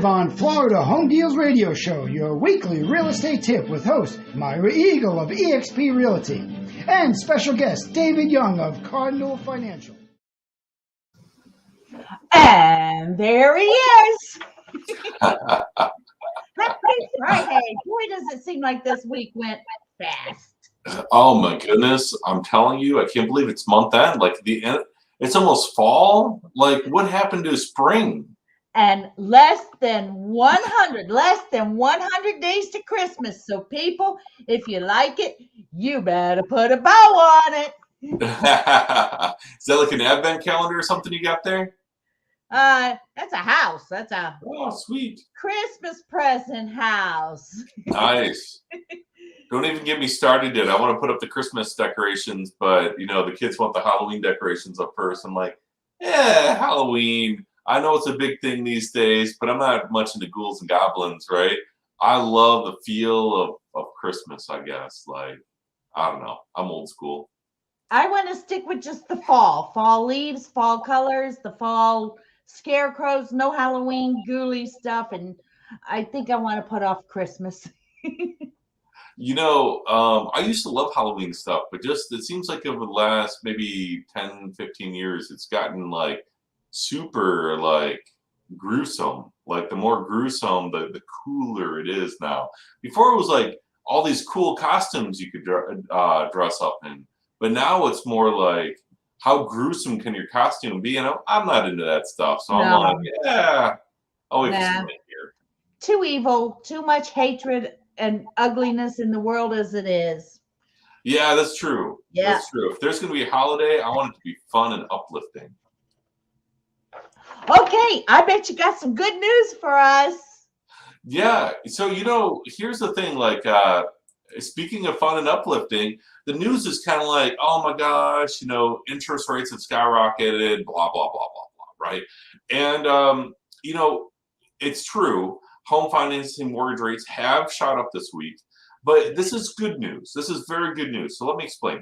Live on Florida Home Deals Radio Show, your weekly real estate tip with host Myra Eagle of eXp Realty and special guest David Young of Cardinal Financial. And there he is. Happy Friday. Boy, does it seem like this week went fast. Oh my goodness. I'm telling you, I can't believe it's month end. Like the end, it's almost fall. Like what happened to spring? And less than 100 days to Christmas. So people, if you like it, you better put a bow on it. Is that like an advent calendar or something you got there? That's a house. That's a sweet Christmas present house. Nice. Don't even get me started yet. I want to put up the Christmas decorations, but the kids want the Halloween decorations up first. I'm like, Halloween. I know it's a big thing these days, but I'm not much into ghouls and goblins, right? I love the feel of Christmas, I guess. Like, I don't know. I'm old school. I want to stick with just the fall leaves, fall colors, the fall scarecrows, no Halloween ghouly stuff. And I think I want to put off Christmas. I used to love Halloween stuff, but it seems like over the last maybe 10, 15 years, it's gotten like super like gruesome. Like the more gruesome, the cooler it is now. Before it was like all these cool costumes you could dress up in, but now it's more like how gruesome can your costume be? I'm not into that stuff, so I'm like, I'll wait for something here. Too evil, too much hatred and ugliness in the world as it is. Yeah, that's true. Yeah. That's true. If there's going to be a holiday, I want it to be fun and uplifting. Okay, I bet you got some good news for us. Yeah. So, here's the thing, like, speaking of fun and uplifting, the news is kind of like, oh my gosh, interest rates have skyrocketed, blah, blah, blah, blah, blah, right? And, it's true. Home financing mortgage rates have shot up this week, but this is good news. This is very good news. So let me explain.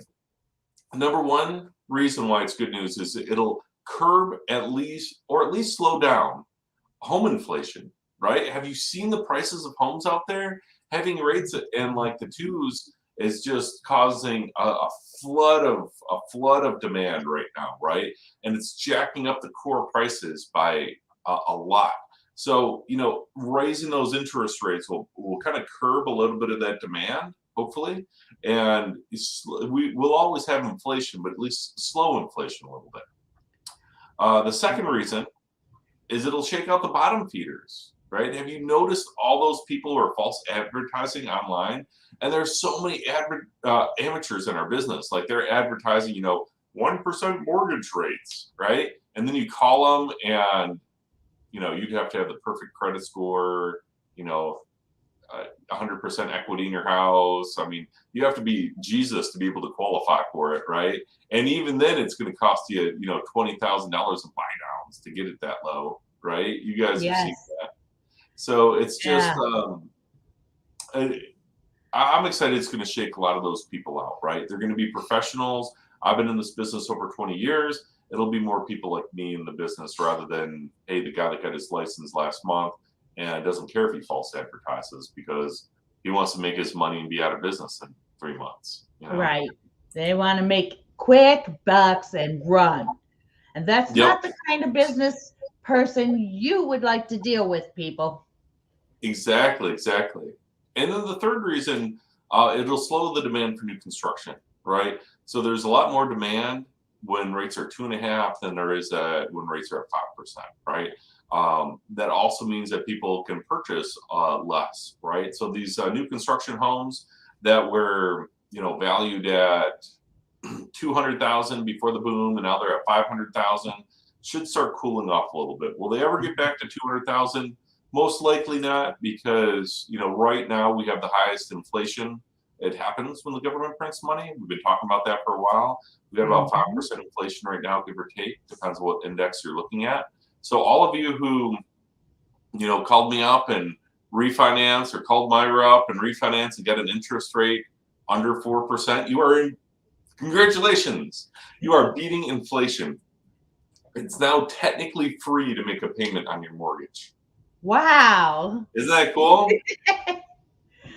Number one reason why it's good news is it'll curb at least slow down home inflation, right? Have you seen the prices of homes out there? Having rates in like the twos is just causing a flood of demand right now, right? And it's jacking up the core prices by a lot. So, raising those interest rates will kind of curb a little bit of that demand, hopefully. And we'll always have inflation, but at least slow inflation a little bit. The second reason is it'll shake out the bottom feeders, right? Have you noticed all those people who are false advertising online? And there's so many amateurs in our business. Like they're advertising, 1% mortgage rates, right? And then you call them and you'd have to have the perfect credit score, 100% equity in your house. I mean, you have to be Jesus to be able to qualify for it, right? And even then, it's going to cost you, $20,000 in buy downs to get it that low, right? You guys have seen that. So it's just, I'm excited it's going to shake a lot of those people out, right? They're going to be professionals. I've been in this business over 20 years. It'll be more people like me in the business rather than, hey, the guy that got his license last month and doesn't care if he false advertises because he wants to make his money and be out of business in 3 months. Right. They want to make quick bucks and run. And that's not the kind of business person you would like to deal with, people. Exactly. And then the third reason, it'll slow the demand for new construction, right? So there's a lot more demand when rates are 2.5 than there is when rates are at 5%, right? That also means that people can purchase less, right? So these new construction homes that were, valued at $200,000 before the boom, and now they're at $500,000, should start cooling off a little bit. Will they ever get back to $200,000? Most likely not, because right now we have the highest inflation. It happens when the government prints money. We've been talking about that for a while. We've got about 5% inflation right now, give or take. Depends on what index you're looking at. So all of you who, called me up and refinanced, or called Myra up and refinanced and got an interest rate under 4%, congratulations. You are beating inflation. It's now technically free to make a payment on your mortgage. Wow. Isn't that cool?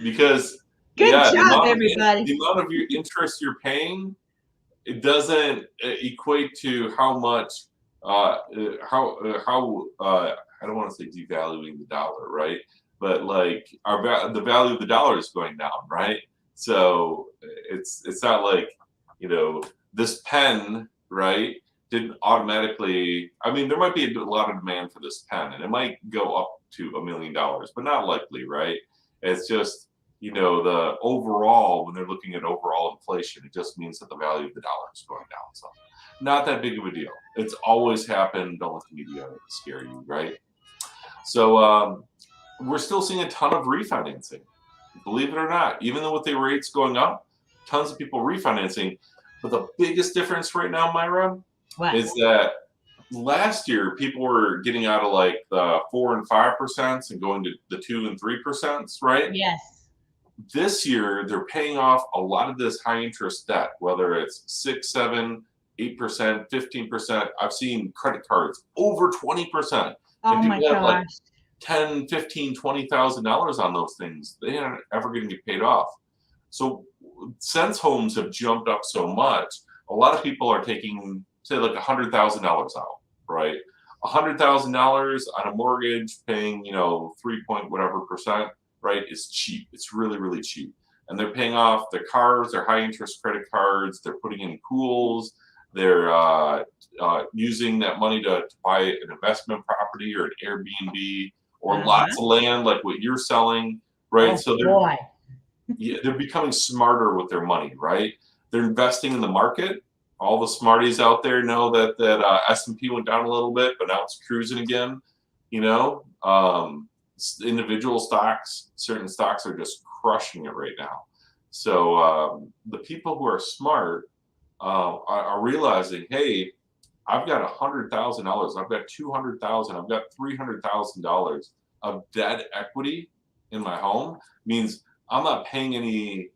Because Good yeah, job, everybody. the amount of your interest you're paying, it doesn't equate to how much how I don't want to say devaluing the dollar, right? But like the value of the dollar is going down, right? So it's not like, you know, this pen, right, didn't automatically. I mean, there might be a lot of demand for this pen, and it might go up to $1 million, but not likely, right? It's just, you know, the overall, when they're looking at overall inflation, it just means that the value of the dollar is going down. So not that big of a deal. It's always happened. Don't let the media scare you, right? So we're still seeing a ton of refinancing, believe it or not. Even though with the rates going up, tons of people refinancing. But the biggest difference right now, Myra, is that last year people were getting out of like the 4 and 5% and going to the 2 and 3%, right? Yes. This year they're paying off a lot of this high interest debt, whether it's 6, 7, 8%, 15%. I've seen credit cards over 20%. Oh my gosh. Like $10,000, $15,000, $20,000 on those things. They aren't ever going to get paid off. So since homes have jumped up so much, a lot of people are taking, say, like $100,000 out, right? $100,000 on a mortgage, paying, you know, 3 point whatever percent, right, is cheap. It's really, really cheap. And they're paying off their cars, their high interest credit cards. They're putting in pools. They're using that money to buy an investment property or an Airbnb or lots of land, like what you're selling, right? Oh, so they're becoming smarter with their money, right? They're investing in the market. All the smarties out there know that S&P went down a little bit, but now it's cruising again. You know, individual stocks, certain stocks are just crushing it right now. So the people who are smart are realizing, hey, I've got $100,000, I've got $200,000, I've got $300,000 of debt equity in my home. Means I'm not getting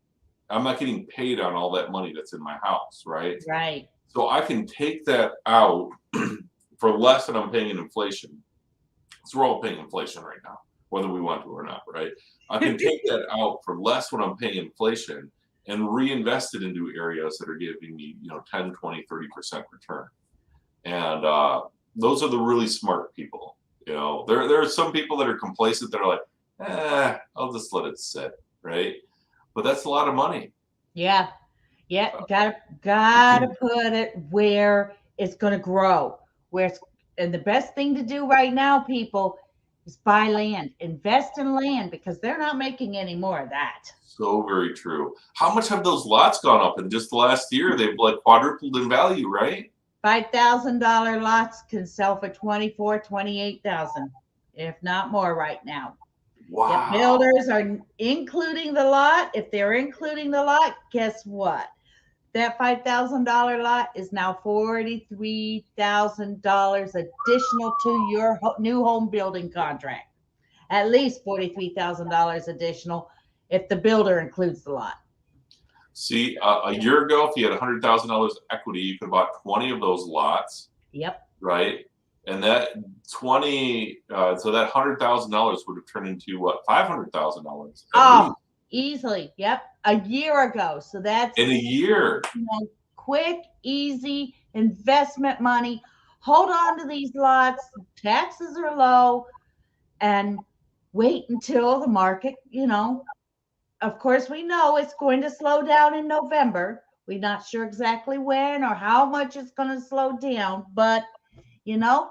paid on all that money that's in my house, right? Right. So I can take that out for less than I'm paying in inflation. So we're all paying inflation right now, whether we want to or not, right? I can take that out for less when I'm paying inflation and reinvest it into areas that are giving me, you know, 10, 20, 30% return. And those are the really smart people. You know, there are some people that are complacent that are like, I'll just let it sit, right? But that's a lot of money. Yeah. Yeah. Gotta put it where it's gonna grow. And the best thing to do right now, people, is buy land, invest in land, because they're not making any more of that. So very true. How much have those lots gone up in just the last year? They've like quadrupled in value, right? $5,000 lots can sell for $24,000, $28,000, if not more right now. Wow. If builders are including the lot, if they're including the lot, guess what? That $5,000 lot is now $43,000 additional to your new home building contract. At least $43,000 additional if the builder includes the lot. See, a year ago, if you had $100,000 equity, you could have bought 20 of those lots. Yep. Right. And that 20, so that $100,000 would have turned into what, $500,000? Oh, easily. Yep. A year ago. So that's in a year. You know, quick, easy investment money. Hold on to these lots. Taxes are low, and wait until the market, you know. Of course, we know it's going to slow down in November. We're not sure exactly when or how much it's going to slow down, but, you know,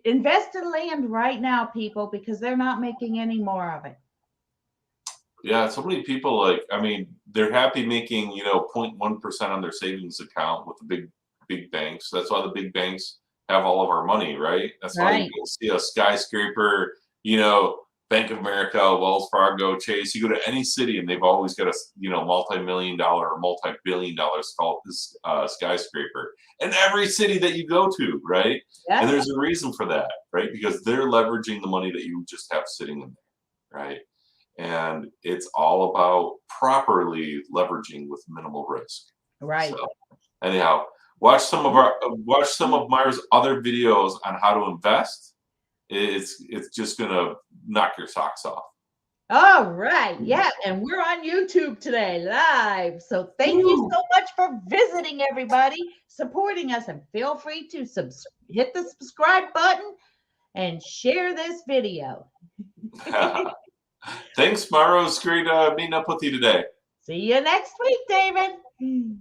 invest in land right now, people, because they're not making any more of it. Yeah, so many people, like, I mean, they're happy making, you know, 0.1% on their savings account with the big banks. That's why the big banks have all of our money, right? That's why you see a skyscraper, you know, Bank of America, Wells Fargo, Chase. You go to any city and they've always got a, you know, multi-million-dollar or multi-billion-dollar skyscraper in every city that you go to, right? Yes. And there's a reason for that, right? Because they're leveraging the money that you just have sitting in there, right? And it's all about properly leveraging with minimal risk. Right. So, anyhow, watch some of Myra's other videos on how to invest. it's just gonna knock your socks off. All right. Yeah. And we're on YouTube today live. So thank you so much for visiting, everybody, supporting us. And feel free to hit the subscribe button and share this video. Thanks, Myra. It was great meeting up with you today. See you next week, David.